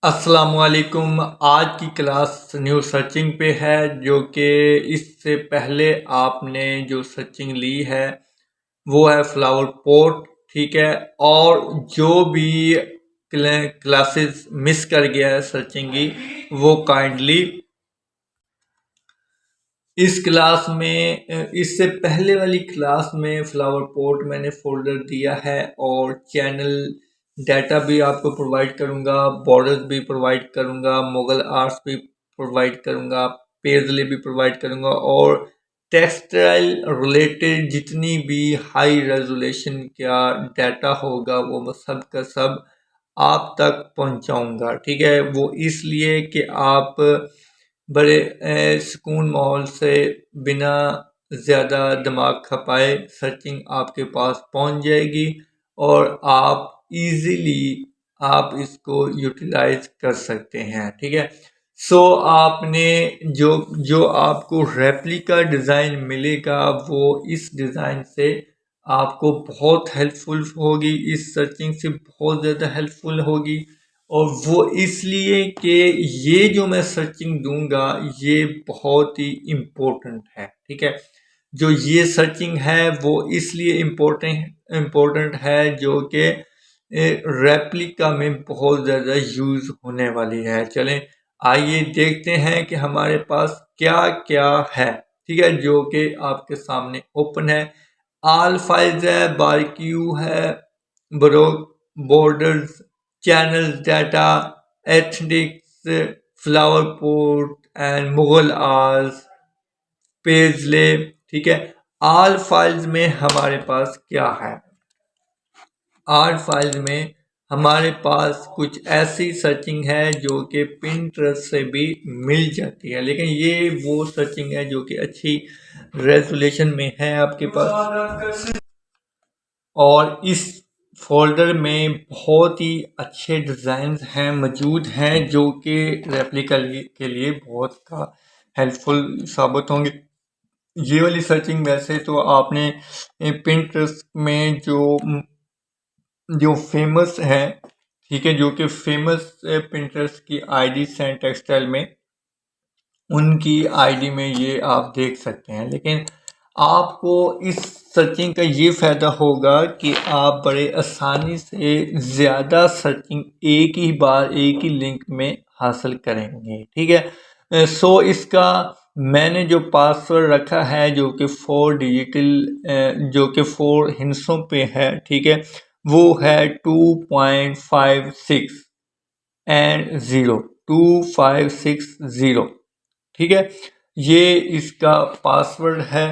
अस्सलामुअलैकुम। आज की क्लास न्यू सर्चिंग पे है, जो कि इससे पहले आपने जो सर्चिंग ली है वो है फ्लावर पॉट। ठीक है। और जो भी क्लासेस मिस कर गया है सर्चिंग की, वो काइंडली इस क्लास में इससे पहले वाली क्लास में फ्लावर पॉट मैंने फोल्डर दिया है, और चैनल डाटा भी आपको प्रोवाइड करूंगा, बॉर्डर्स भी प्रोवाइड करूंगा, मुगल आर्ट्स भी प्रोवाइड करूंगा, पेजले भी प्रोवाइड करूंगा, और टेक्सटाइल रिलेटेड जितनी भी हाई रेजोल्यूशन का डाटा होगा वो मैं सब का सब आप तक पहुंचाऊंगा। ठीक है। वो इसलिए कि आप बड़े सुकून माहौल से बिना ज़्यादा दिमाग खपाए सर्चिंग आपके पास पहुंच जाएगी, और आप इजीली आप इसको यूटिलाइज कर सकते हैं। ठीक है। सो आपने जो जो आपको रेप्लिका डिज़ाइन मिलेगा वो इस डिज़ाइन से आपको बहुत हेल्पफुल होगी, इस सर्चिंग से बहुत ज़्यादा हेल्पफुल होगी। और वो इसलिए कि ये जो मैं सर्चिंग दूंगा ये बहुत ही इम्पोर्टेंट है। ठीक है। जो ये सर्चिंग है वो इसलिए इम्पोर्टेंट है जो कि रेप्लिका में बहुत ज़्यादा यूज़ होने वाली है। चलें आइए देखते हैं कि हमारे पास क्या क्या है। ठीक है। जो कि आपके सामने ओपन है, ऑल फाइल्स है, बारक्यू है, broke borders, channel data, ethnics, flower port and Mughal arts, paisley. ठीक है। ऑल फाइल्स में हमारे पास क्या है? ऑल फाइल्स में हमारे पास कुछ ऐसी सर्चिंग है जो कि पिंटरेस्ट से भी मिल जाती है, लेकिन ये वो सर्चिंग है जो कि अच्छी रेजोल्यूशन में है आपके पास। और इस फोल्डर में बहुत ही अच्छे डिज़ाइंस हैं मौजूद हैं जो कि रेप्लिका के लिए बहुत का हेल्पफुल साबित होंगे। ये वाली सर्चिंग वैसे तो आपने पिंटरेस्ट में जो फेमस है, ठीक है, जो कि फेमस पिंटरेस्ट की आईडी हैं टेक्सटाइल में, उनकी आईडी में ये आप देख सकते हैं। लेकिन आपको इस सर्चिंग का ये फ़ायदा होगा कि आप बड़े आसानी से ज़्यादा सर्चिंग एक ही बार एक ही लिंक में हासिल करेंगे। ठीक है। सो इसका मैंने जो पासवर्ड रखा है जो कि 4 डिजिटल जो कि 4 हिंसों पे है, ठीक है, वो है 2.56 एंड 0, 2560। ठीक है। ये इसका पासवर्ड है।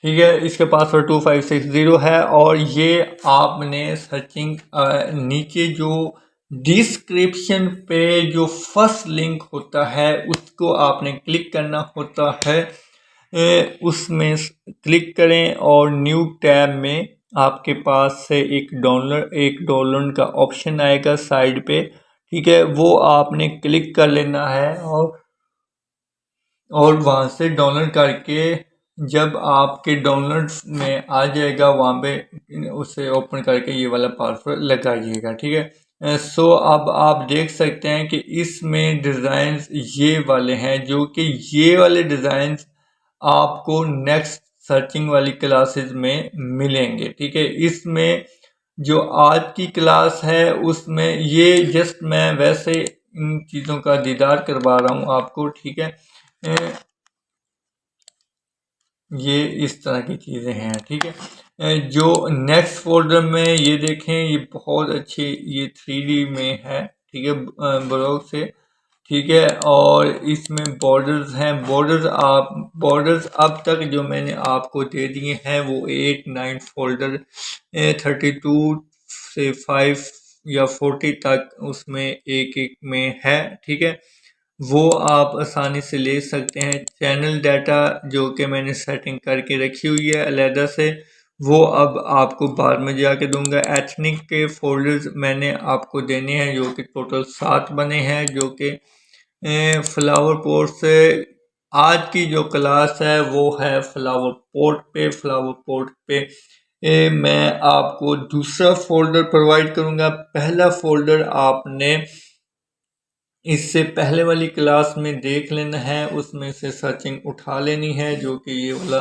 ठीक है। इसका पासवर्ड 2560 है, और ये आपने सर्चिंग नीचे जो डिस्क्रिप्शन पे जो फर्स्ट लिंक होता है उसको आपने क्लिक करना होता है। उसमें क्लिक करें और न्यू टैब में आपके पास से एक डाउनलोड का ऑप्शन आएगा साइड पे। ठीक है। वो आपने क्लिक कर लेना है, और वहाँ से डाउनलोड करके जब आपके डाउनलोड में आ जाएगा वहाँ पे उसे ओपन करके ये वाला पासवर्ड लगाइएगा। ठीक है। सो अब आप देख सकते हैं कि इसमें डिज़ाइंस ये वाले हैं, जो कि ये वाले डिज़ाइंस आपको नेक्स्ट सर्चिंग वाली क्लासेस में मिलेंगे। ठीक है। इसमें जो आज की क्लास है उसमें ये जस्ट मैं वैसे इन चीज़ों का दीदार करवा रहा हूँ आपको। ठीक है। ये इस तरह की चीज़ें हैं। ठीक है। जो नेक्स्ट फोल्डर में ये देखें, ये बहुत अच्छी, ये 3D में है। ठीक है। ब्लॉक से। ठीक है। और इसमें बॉर्डर्स हैं। बॉर्डर्स अब तक जो मैंने आपको दे दिए हैं वो 8-9 फोल्डर 32 से 5 या 40 तक उसमें एक एक में है। ठीक है। वो आप आसानी से ले सकते हैं। चैनल डाटा जो कि मैंने सेटिंग करके रखी हुई है अलहदा से, वो अब आपको बाद में जाके दूंगा। एथनिक के फोल्डर्स मैंने आपको देने हैं जो कि टोटल 7 बने हैं, जो कि फ्लावर पोट से आज की जो क्लास है वो है फ्लावर पोट पे। मैं आपको दूसरा फोल्डर प्रोवाइड करूँगा। पहला फोल्डर आपने इससे पहले वाली क्लास में देख लेना है, उसमें से सर्चिंग उठा लेनी है, जो कि ये वाला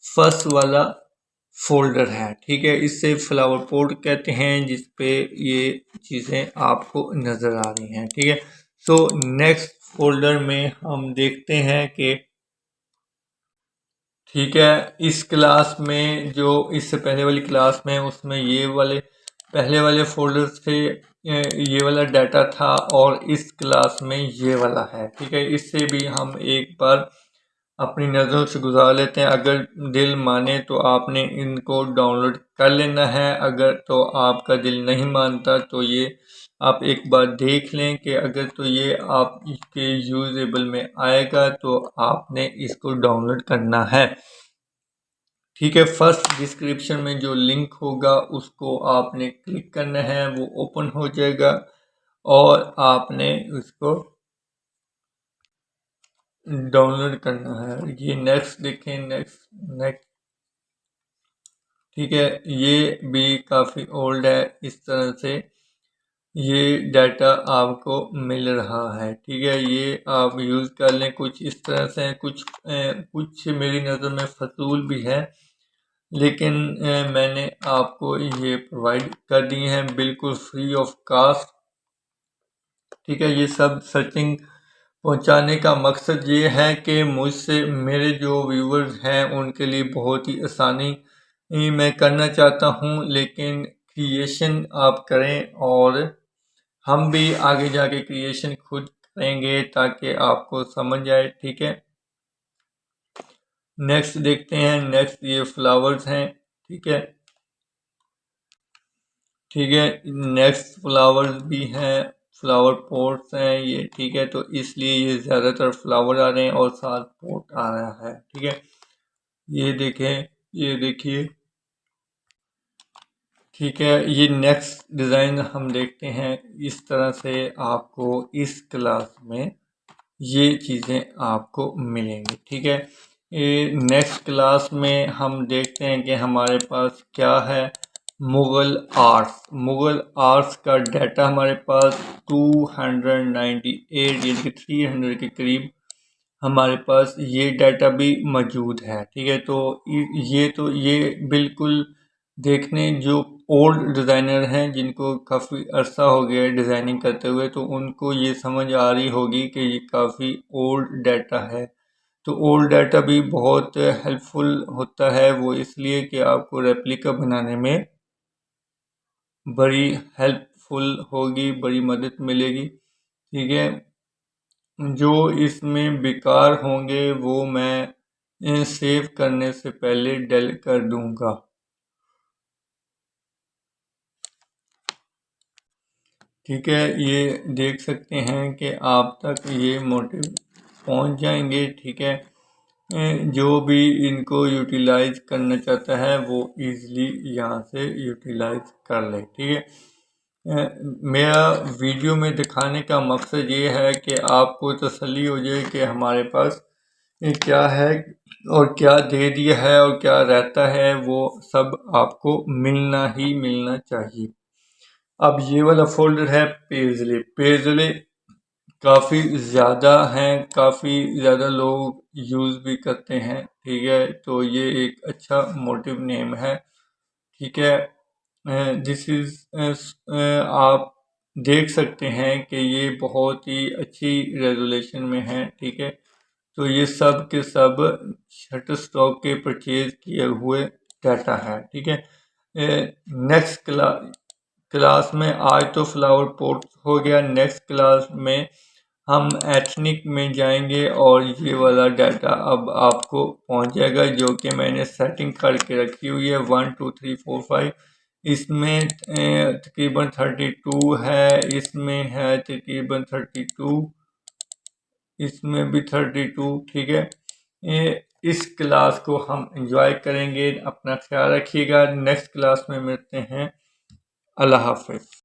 फर्स्ट वाला फोल्डर है। ठीक है, इसे फ्लावर पोर्ट कहते हैं, जिस पे ये चीज़ें आपको नज़र आ रही हैं। ठीक है, तो नेक्स्ट फोल्डर में हम देखते हैं कि ठीक है, इस क्लास में जो इससे पहले वाली क्लास में उसमें ये वाले पहले वाले फोल्डर से ये वाला डाटा था, और इस क्लास में ये वाला है। ठीक है, इससे भी हम एक बार अपनी नज़रों से गुजार लेते हैं। अगर दिल माने तो आपने इनको डाउनलोड कर लेना है, अगर तो आपका दिल नहीं मानता तो ये आप एक बार देख लें कि अगर तो ये आपके यूजेबल में आएगा तो आपने इसको डाउनलोड करना है। ठीक है, फर्स्ट डिस्क्रिप्शन में जो लिंक होगा उसको आपने क्लिक करना है, वो ओपन हो जाएगा और आपने उसको डाउनलोड करना है। ये नेक्स्ट देखें, नेक्स्ट नेक्स्ट। ठीक है, ये भी काफ़ी ओल्ड है। इस तरह से ये डाटा आपको मिल रहा है। ठीक है, ये आप यूज़ कर लें। कुछ इस तरह से कुछ मेरी नज़र में फजूल भी है, लेकिन मैंने आपको ये प्रोवाइड कर दिए हैं बिल्कुल फ्री ऑफ कास्ट। ठीक है, ये सब सर्चिंग पहुंचाने का मकसद ये है कि मुझसे मेरे जो व्यूवर्स हैं उनके लिए बहुत ही आसानी मैं करना चाहता हूं, लेकिन क्रिएशन आप करें और हम भी आगे जाके क्रिएशन खुद करेंगे ताकि आपको समझ आए। ठीक है, नेक्स्ट देखते हैं। नेक्स्ट ये फ्लावर्स हैं। ठीक है, ठीक है, नेक्स्ट फ्लावर्स भी हैं, फ्लावर पॉट्स हैं ये। ठीक है, तो इसलिए ये ज़्यादातर फ्लावर आ रहे हैं और साथ पॉट आ रहा है। ठीक है, ये देखें, ये देखिए। ठीक है, ये नेक्स्ट डिज़ाइन हम देखते हैं। इस तरह से आपको इस क्लास में ये चीज़ें आपको मिलेंगी। ठीक है, ये नेक्स्ट क्लास में हम देखते हैं कि हमारे पास क्या है। मुग़ल आर्ट्स, मुग़ल आर्ट्स का डाटा हमारे पास 298 यानी कि 300 के करीब हमारे पास ये डाटा भी मौजूद है। ठीक है, तो ये बिल्कुल देखने जो ओल्ड डिज़ाइनर हैं जिनको काफ़ी अरसा हो गया है डिज़ाइनिंग करते हुए, तो उनको ये समझ आ रही होगी कि ये काफ़ी ओल्ड डाटा है। तो ओल्ड डाटा भी बहुत हेल्पफुल होता है, वो इसलिए कि आपको रेप्लिका बनाने में बड़ी हेल्पफुल होगी, बड़ी मदद मिलेगी। ठीक है, जो इसमें बेकार होंगे वो मैं सेव करने से पहले डिलीट कर दूंगा। ठीक है, ये देख सकते हैं कि आप तक ये मोटिव पहुंच जाएंगे। ठीक है, जो भी इनको यूटिलाइज करना चाहता है वो इजीली यहाँ से यूटिलाइज कर ले। ठीक है, मेरा वीडियो में दिखाने का मकसद ये है कि आपको तसल्ली हो जाए कि हमारे पास ये क्या है और क्या दे दिया है और क्या रहता है, वो सब आपको मिलना ही मिलना चाहिए। अब ये वाला फोल्डर है पेजले। पेजले काफ़ी ज़्यादा हैं, काफ़ी ज़्यादा लोग यूज़ भी करते हैं। ठीक है, तो ये एक अच्छा मोटिव नेम है। ठीक है, दिस इज़ आप देख सकते हैं कि ये बहुत ही अच्छी रेजोल्यूशन में है। ठीक है, तो ये सब के सब शटरस्टॉक के परचेज किए हुए डाटा है। ठीक है, नेक्स्ट क्लास में आज तो फ्लावर पोट हो गया। नेक्स्ट क्लास में हम एथनिक में जाएंगे और ये वाला डाटा अब आपको पहुंच जाएगा, जो कि मैंने सेटिंग करके रखी हुई है 1 2 3 4 5। इसमें तकरीबन 32 है, इसमें है तकरीबन 32, इसमें भी 32। ठीक है, इस क्लास को हम एंजॉय करेंगे। अपना ख्याल रखिएगा। नेक्स्ट क्लास में मिलते हैं। अल्लाह हाफिज़।